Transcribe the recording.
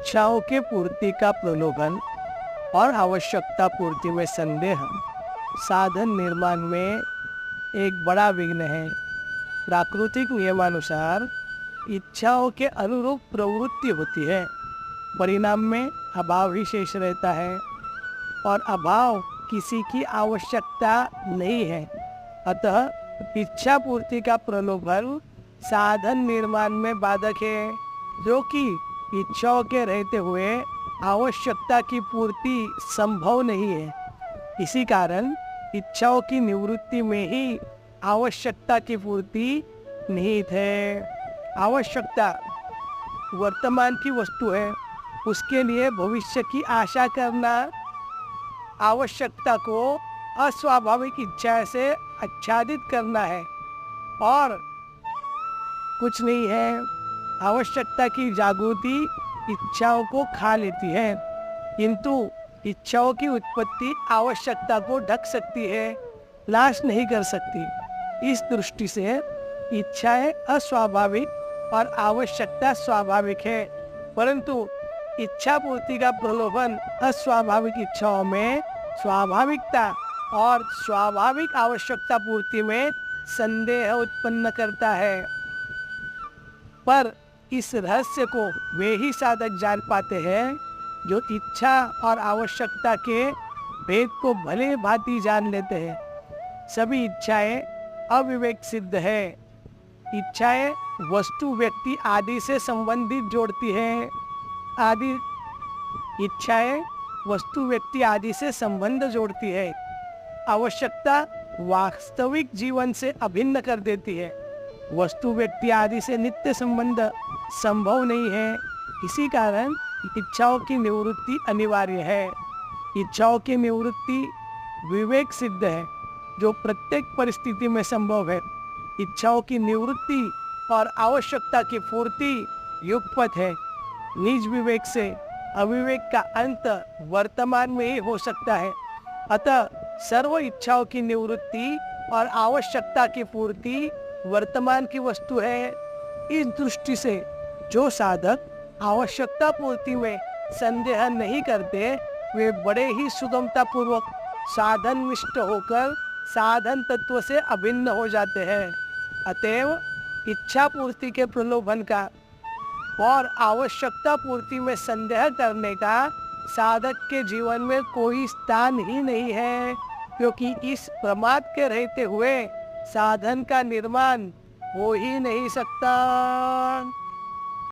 इच्छाओं के पूर्ति का प्रलोभन और आवश्यकता पूर्ति में संदेह साधन निर्माण में एक बड़ा विघ्न है। प्राकृतिक नियमानुसार इच्छाओं के अनुरूप प्रवृत्ति होती है, परिणाम में अभाव ही शेष रहता है और अभाव किसी की आवश्यकता नहीं है। अतः इच्छा पूर्ति का प्रलोभन साधन निर्माण में बाधक है, जो कि इच्छाओं के रहते हुए आवश्यकता की पूर्ति संभव नहीं है। इसी कारण इच्छाओं की निवृत्ति में ही आवश्यकता की पूर्ति निहित है। आवश्यकता वर्तमान की वस्तु है, उसके लिए भविष्य की आशा करना आवश्यकता को अस्वाभाविक इच्छा से आच्छादित करना है और कुछ नहीं है। आवश्यकता की जागृति इच्छाओं को खा लेती है, किंतु इच्छाओं की उत्पत्ति आवश्यकता को ढक सकती है, नाश नहीं कर सकती। इस दृष्टि से इच्छाएं अस्वाभाविक और आवश्यकता स्वाभाविक है, परंतु इच्छा पूर्ति का प्रलोभन अस्वाभाविक इच्छाओं में स्वाभाविकता और स्वाभाविक आवश्यकता पूर्ति में संदेह उत्पन्न करता है। पर इस रहस्य को वे ही साधक जान पाते हैं जो इच्छा और आवश्यकता के भेद को भले भांति जान लेते हैं। सभी इच्छाएं अविवेक सिद्ध है। इच्छाएं वस्तु व्यक्ति आदि से संबंधित जोड़ती है। इच्छाएं वस्तु व्यक्ति आदि से संबंध जोड़ती है। आवश्यकता वास्तविक जीवन से अभिन्न कर देती है। वस्तु व्यक्ति आदि से नित्य संबंध संभव नहीं है। इसी कारण इच्छाओं की निवृत्ति अनिवार्य है। इच्छाओं की निवृत्ति विवेक सिद्ध है, जो प्रत्येक परिस्थिति में संभव है। इच्छाओं की निवृत्ति और आवश्यकता की पूर्ति युगपथ है। निज विवेक से अविवेक का अंत वर्तमान में ही हो सकता है। अतः सर्व इच्छाओं की निवृत्ति और आवश्यकता की पूर्ति वर्तमान की वस्तु है। इस दृष्टि से जो साधक आवश्यकता पूर्ति में संदेह नहीं करते, वे बड़े ही सुगमता पूर्वक साधन निष्ठ होकर साधन तत्व से अभिन्न हो जाते हैं। अतएव इच्छा पूर्ति के प्रलोभन का और आवश्यकता पूर्ति में संदेह करने का साधक के जीवन में कोई स्थान ही नहीं है, क्योंकि इस प्रमाद के रहते हुए साधन का निर्माण हो ही नहीं सकता।